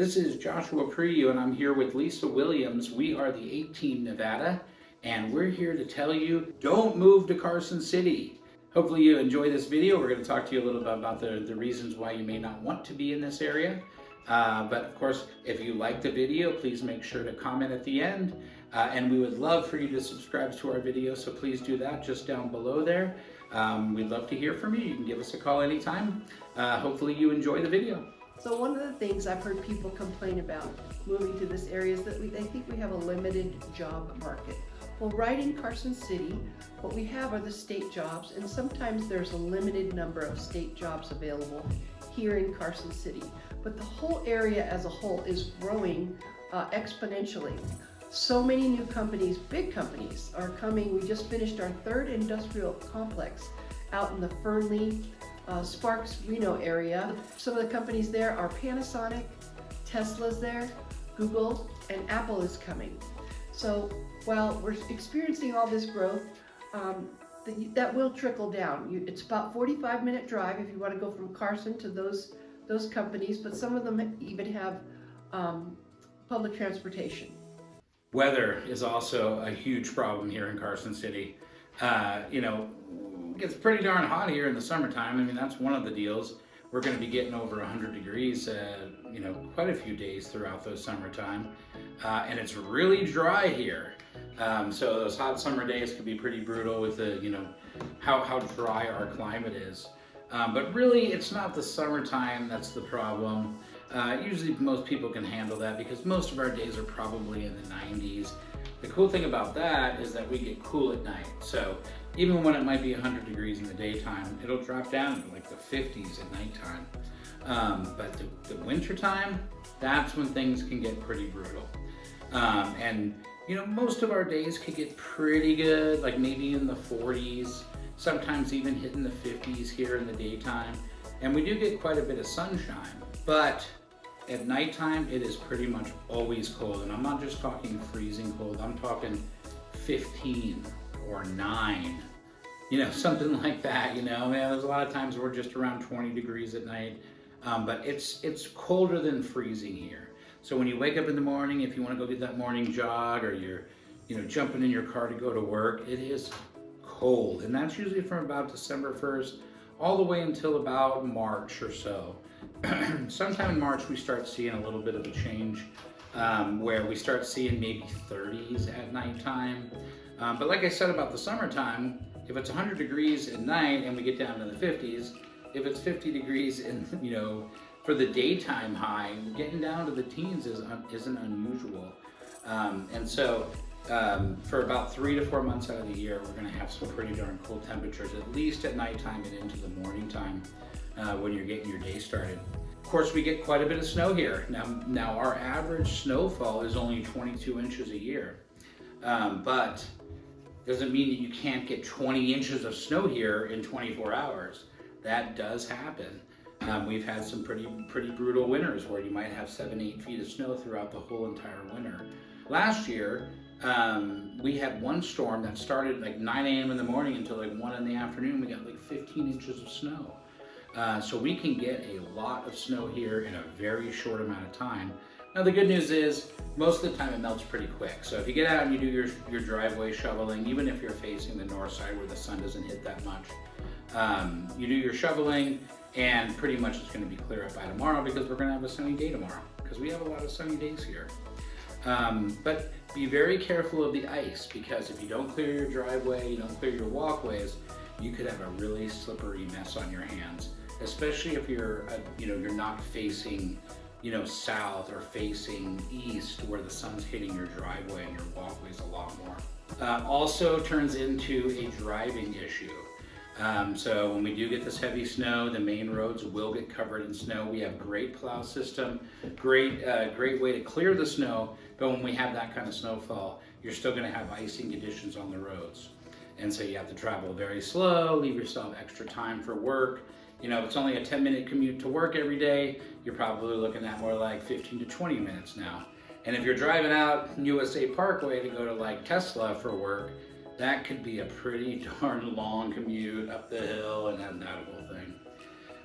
This is Joshua Priou, and I'm here with Lisa Williams. We are the 18 Nevada, and we're here to tell you, don't move to Carson City. Hopefully you enjoy this video. We're going to talk to you a little bit about the reasons why you may not want to be in this area. But of course, if you like the video, please make sure to comment at the end. And we would love for you to subscribe to our video, so please do that just down below there. We'd love to hear from you. You can give us a call anytime. Hopefully you enjoy the video. So one of the things I've heard people complain about moving to this area is that they think we have a limited job market. Well, right in Carson City, what we have are the state jobs, and sometimes there's a limited number of state jobs available here in Carson City. But the whole area as a whole is growing exponentially. So many new companies, big companies, are coming. We just finished our third industrial complex out in the Fernley, Sparks, Reno area. Some of the companies there are Panasonic, Tesla's there, Google, and Apple is coming. So while we're experiencing all this growth, that will trickle down. It's about 45-minute drive if you want to go from Carson to those companies, but some of them even have public transportation. Weather is also a huge problem here in Carson City. It gets pretty darn hot here in the summertime. I mean, that's one of the deals. We're going to be getting over 100 degrees, quite a few days throughout those summertime. And it's really dry here. So those hot summer days can be pretty brutal with how dry our climate is. But really, it's not the summertime that's the problem. Usually most people can handle that because most of our days are probably in the 90s. The cool thing about that is that we get cool at night. So even when it might be 100 degrees in the daytime, it'll drop down to like the 50s at nighttime. But the winter time, that's when things can get pretty brutal. Most of our days could get pretty good, like maybe in the 40s, sometimes even hitting the 50s here in the daytime. And we do get quite a bit of sunshine, but at nighttime, it is pretty much always cold. And I'm not just talking freezing cold, I'm talking 15 or 9, something like that, There's a lot of times we're just around 20 degrees at night, but it's colder than freezing here. So when you wake up in the morning, if you want to go get that morning jog, or you're, jumping in your car to go to work, it is cold. And that's usually from about December 1st all the way until about March or so. Sometime in March, we start seeing a little bit of a change where we start seeing maybe 30s at nighttime. But like I said about the summertime, if it's 100 degrees at night and we get down to the 50s, if it's 50 degrees in, for the daytime high, getting down to the teens isn't unusual. And so for about 3 to 4 months out of the year, we're going to have some pretty darn cold temperatures, at least at nighttime and into the morning time when you're getting your day started. Of course, we get quite a bit of snow here. Now our average snowfall is only 22 inches a year, but doesn't mean that you can't get 20 inches of snow here in 24 hours. That does happen. We've had some pretty brutal winters where you might have 7-8 feet of snow throughout the whole entire winter. Last year, we had one storm that started like 9 a.m. in the morning until like 1 in the afternoon. We got like 15 inches of snow. So we can get a lot of snow here in a very short amount of time. Now the good news is, most of the time it melts pretty quick. So if you get out and you do your driveway shoveling, even if you're facing the north side where the sun doesn't hit that much, you do your shoveling and pretty much it's going to be clear up by tomorrow because we're going to have a sunny day tomorrow because we have a lot of sunny days here. But be very careful of the ice because if you don't clear your driveway, you don't clear your walkways, you could have a really slippery mess on your hands, especially if you're not facing south or facing east where the sun's hitting your driveway and your walkways a lot more. Also turns into a driving issue. So when we do get this heavy snow, the main roads will get covered in snow. We have great plow system, great way to clear the snow, but when we have that kind of snowfall, you're still gonna have icing conditions on the roads. And so you have to travel very slow, leave yourself extra time for work. If it's only a 10-minute commute to work every day, you're probably looking at more like 15 to 20 minutes now. And if you're driving out USA Parkway to go to like Tesla for work, that could be a pretty darn long commute up the hill and that whole thing.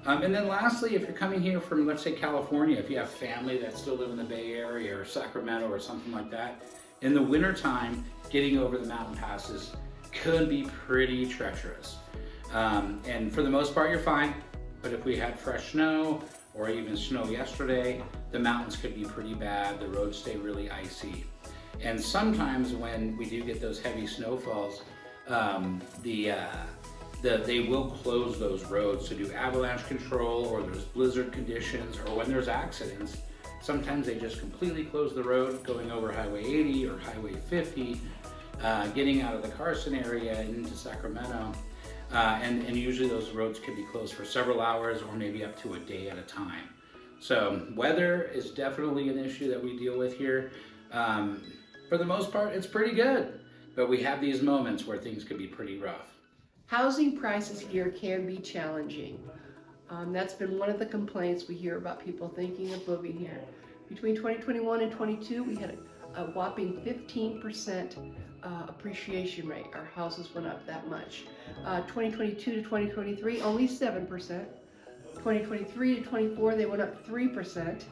And then lastly, if you're coming here from, let's say, California, if you have family that still live in the Bay Area or Sacramento or something like that, in the wintertime, getting over the mountain passes could be pretty treacherous. And for the most part, you're fine. But if we had fresh snow or even snow yesterday, the mountains could be pretty bad. The roads stay really icy. And sometimes when we do get those heavy snowfalls, they will close those roads to do avalanche control, or there's blizzard conditions, or when there's accidents. Sometimes they just completely close the road going over Highway 80 or Highway 50, getting out of the Carson area into Sacramento. And usually those roads can be closed for several hours or maybe up to a day at a time. So weather is definitely an issue that we deal with here. For the most part, it's pretty good, but we have these moments where things could be pretty rough. Housing prices here can be challenging. That's been one of the complaints we hear about people thinking of moving here. Between 2021 and 22, we had a whopping 15% appreciation rate. Our houses went up that much. 2022 to 2023, only 7%. 2023 to 24, they went up 3%.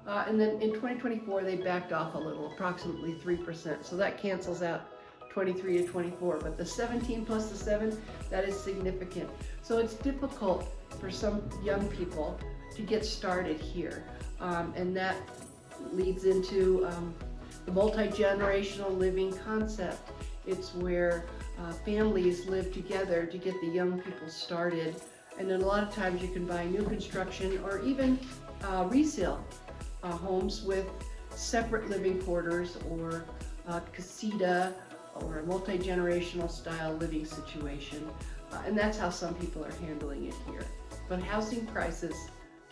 And then in 2024, they backed off a little, approximately 3%. So that cancels out 23 to 24, but the 17 plus the 7, that is significant. So it's difficult for some young people to get started here. And that leads into the multi-generational living concept. It's where families live together to get the young people started. And then a lot of times you can buy new construction or even resale homes with separate living quarters or casita or a multi-generational style living situation. And that's how some people are handling it here. But housing prices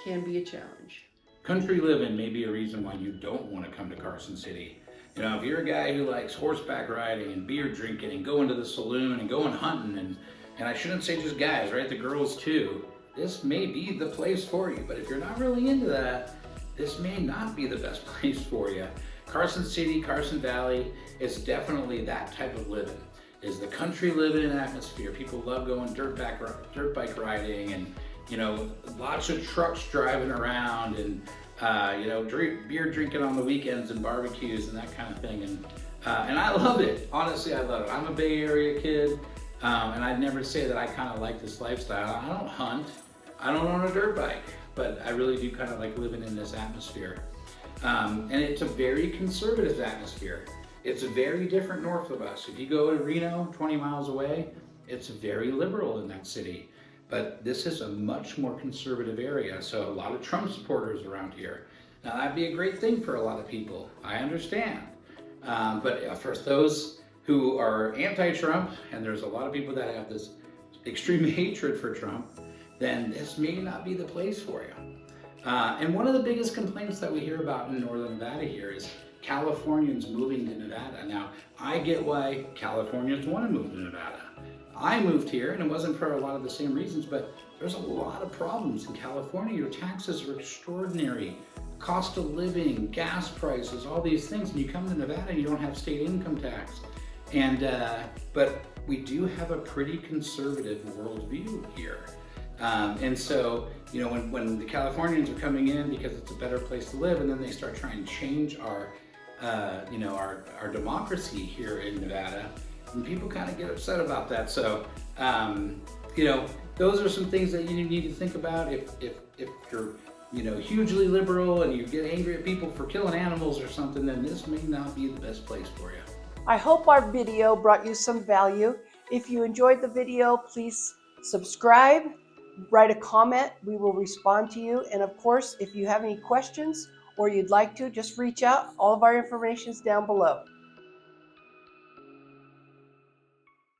can be a challenge. Country living may be a reason why you don't want to come to Carson City. You know, if you're a guy who likes horseback riding and beer drinking and going to the saloon and going hunting, and I shouldn't say just guys, right? The girls too, this may be the place for you. But if you're not really into that, this may not be the best place for you. Carson City, Carson Valley is definitely that type of living. Is the country living atmosphere. People love going dirt bike riding, and you know, lots of trucks driving around, and you know, beer drinking on the weekends and barbecues and that kind of thing. And I love it. Honestly, I love it. I'm a Bay Area kid, and I'd never say that I kind of like this lifestyle. I don't hunt. I don't own a dirt bike, but I really do kind of like living in this atmosphere. And it's a very conservative atmosphere. It's very different north of us. If you go to Reno, 20 miles away, it's very liberal in that city. But this is a much more conservative area, so a lot of Trump supporters around here. Now that'd be a great thing for a lot of people, I understand. But for those who are anti-Trump, and there's a lot of people that have this extreme hatred for Trump, then this may not be the place for you. And one of the biggest complaints that we hear about in northern Nevada here is Californians moving to Nevada. Now, I get why Californians want to move to Nevada. I moved here, and it wasn't for a lot of the same reasons, but there's a lot of problems in California. Your taxes are extraordinary. Cost of living, gas prices, all these things. And you come to Nevada and you don't have state income tax. And but we do have a pretty conservative worldview here. And so, you know, when the Californians are coming in because it's a better place to live, and then they start trying to change our democracy here in Nevada, and people kind of get upset about that. So, you know, those are some things that you need to think about. If you're, you know, hugely liberal and you get angry at people for killing animals or something, then this may not be the best place for you. I hope our video brought you some value. If you enjoyed the video, please subscribe, write a comment. We will respond to you. And of course, if you have any questions or you'd like to, just reach out. All of our information is down below.